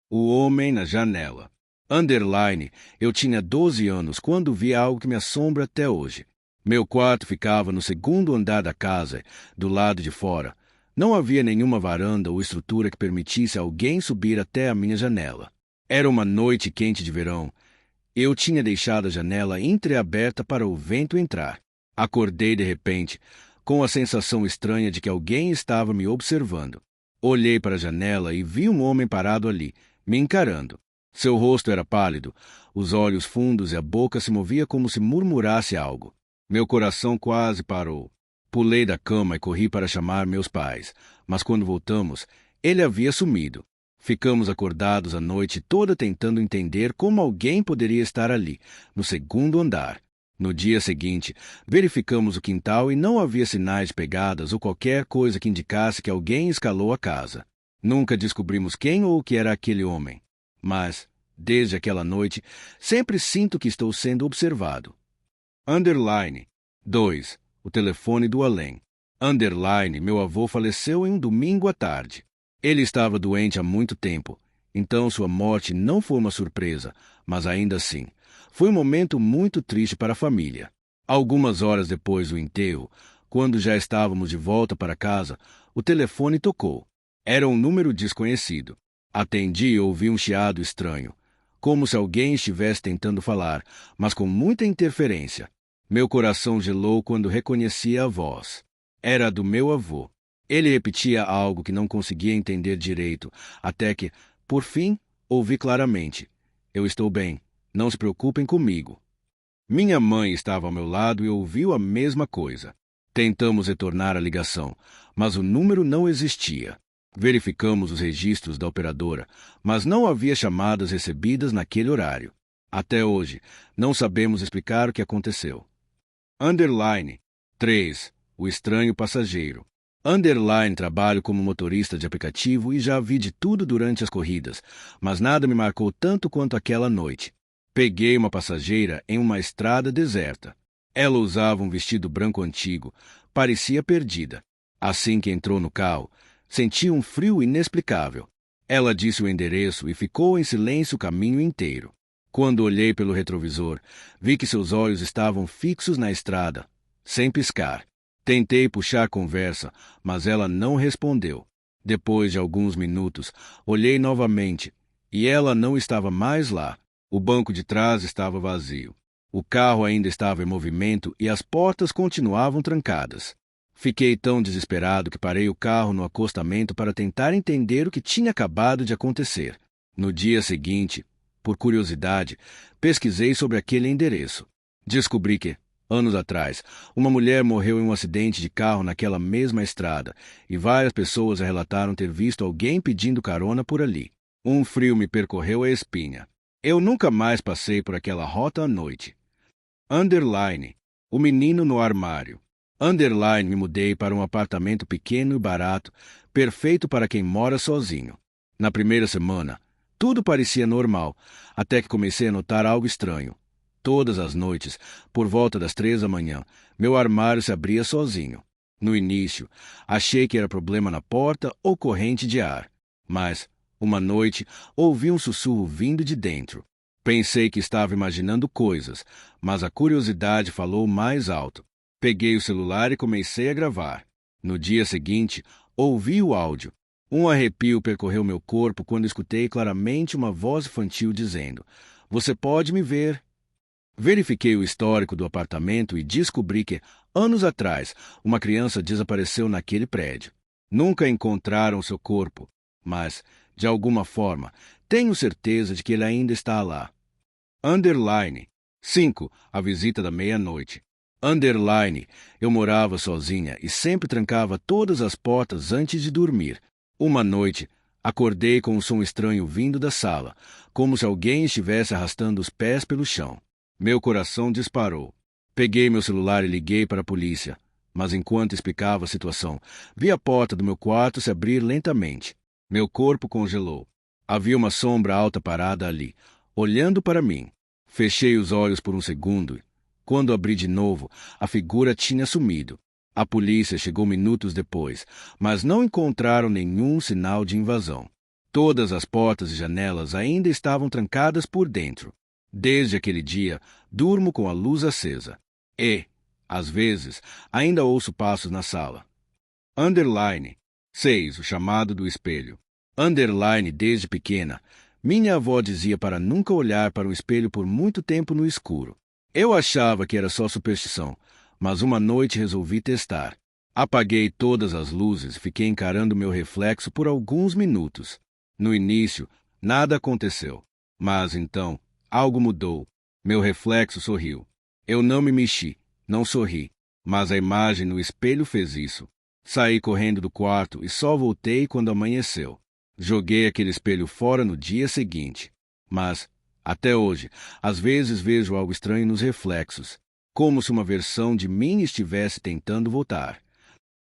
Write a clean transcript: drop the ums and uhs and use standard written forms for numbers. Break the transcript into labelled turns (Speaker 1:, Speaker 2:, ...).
Speaker 1: O homem na janela. Underline, eu tinha 12 anos quando vi algo que me assombra até hoje. Meu quarto ficava no segundo andar da casa, do lado de fora. Não havia nenhuma varanda ou estrutura que permitisse alguém subir até a minha janela. Era uma noite quente de verão. Eu tinha deixado a janela entreaberta para o vento entrar. Acordei de repente, com a sensação estranha de que alguém estava me observando. Olhei para a janela e vi um homem parado ali, me encarando. Seu rosto era pálido, os olhos fundos e a boca se movia como se murmurasse algo. Meu coração quase parou. Pulei da cama e corri para chamar meus pais, mas quando voltamos, ele havia sumido. Ficamos acordados a noite toda tentando entender como alguém poderia estar ali, no segundo andar. No dia seguinte, verificamos o quintal e não havia sinais de pegadas ou qualquer coisa que indicasse que alguém escalou a casa. Nunca descobrimos quem ou o que era aquele homem. Mas, desde aquela noite, sempre sinto que estou sendo observado. Underline. 2. O telefone do além. Underline, meu avô faleceu em um domingo à tarde. Ele estava doente há muito tempo, então sua morte não foi uma surpresa, mas ainda assim, foi um momento muito triste para a família. Algumas horas depois do enterro, quando já estávamos de volta para casa, o telefone tocou. Era um número desconhecido. Atendi e ouvi um chiado estranho, como se alguém estivesse tentando falar, mas com muita interferência. Meu coração gelou quando reconheci a voz. Era a do meu avô. Ele repetia algo que não conseguia entender direito, até que, por fim, ouvi claramente. Eu estou bem. Não se preocupem comigo. Minha mãe estava ao meu lado e ouviu a mesma coisa. Tentamos retornar a ligação, mas o número não existia. Verificamos os registros da operadora, mas não havia chamadas recebidas naquele horário. Até hoje, não sabemos explicar o que aconteceu. Underline. 3. O estranho passageiro. Underline, trabalho como motorista de aplicativo e já vi de tudo durante as corridas, mas nada me marcou tanto quanto aquela noite. Peguei uma passageira em uma estrada deserta. Ela usava um vestido branco antigo, parecia perdida. Assim que entrou no carro, senti um frio inexplicável. Ela disse o endereço e ficou em silêncio o caminho inteiro. Quando olhei pelo retrovisor, vi que seus olhos estavam fixos na estrada, sem piscar. Tentei puxar conversa, mas ela não respondeu. Depois de alguns minutos, olhei novamente, e ela não estava mais lá. O banco de trás estava vazio. O carro ainda estava em movimento e as portas continuavam trancadas. Fiquei tão desesperado que parei o carro no acostamento para tentar entender o que tinha acabado de acontecer. No dia seguinte, por curiosidade, pesquisei sobre aquele endereço. Descobri que, anos atrás, uma mulher morreu em um acidente de carro naquela mesma estrada, e várias pessoas relataram ter visto alguém pedindo carona por ali. Um frio me percorreu a espinha. Eu nunca mais passei por aquela rota à noite. Underline. O menino no armário. Underline, me mudei para um apartamento pequeno e barato, perfeito para quem mora sozinho. Na primeira semana, tudo parecia normal, até que comecei a notar algo estranho. Todas as noites, por volta das 3 da manhã, meu armário se abria sozinho. No início, achei que era problema na porta ou corrente de ar. Mas, uma noite, ouvi um sussurro vindo de dentro. Pensei que estava imaginando coisas, mas a curiosidade falou mais alto. Peguei o celular e comecei a gravar. No dia seguinte, ouvi o áudio. Um arrepio percorreu meu corpo quando escutei claramente uma voz infantil dizendo: "Você pode me ver?" Verifiquei o histórico do apartamento e descobri que, anos atrás, uma criança desapareceu naquele prédio. Nunca encontraram seu corpo, mas, de alguma forma, tenho certeza de que ele ainda está lá. Underline. 5. A visita da meia-noite. Underline. Eu morava sozinha e sempre trancava todas as portas antes de dormir. Uma noite, acordei com um som estranho vindo da sala, como se alguém estivesse arrastando os pés pelo chão. Meu coração disparou. Peguei meu celular e liguei para a polícia, mas enquanto explicava a situação, vi a porta do meu quarto se abrir lentamente. Meu corpo congelou. Havia uma sombra alta parada ali, olhando para mim. Fechei os olhos por um segundo. Quando abri de novo, a figura tinha sumido. A polícia chegou minutos depois, mas não encontraram nenhum sinal de invasão. Todas as portas e janelas ainda estavam trancadas por dentro. Desde aquele dia, durmo com a luz acesa. E, às vezes, ainda ouço passos na sala. Underline 6. O chamado do espelho. Underline desde pequena. Minha avó dizia para nunca olhar para o espelho por muito tempo no escuro. Eu achava que era só superstição, mas uma noite resolvi testar. Apaguei todas as luzes e fiquei encarando meu reflexo por alguns minutos. No início, nada aconteceu. Mas então, algo mudou. Meu reflexo sorriu. Eu não me mexi, não sorri, mas a imagem no espelho fez isso. Saí correndo do quarto e só voltei quando amanheceu. Joguei aquele espelho fora no dia seguinte. Mas, até hoje, às vezes vejo algo estranho nos reflexos, como se uma versão de mim estivesse tentando voltar.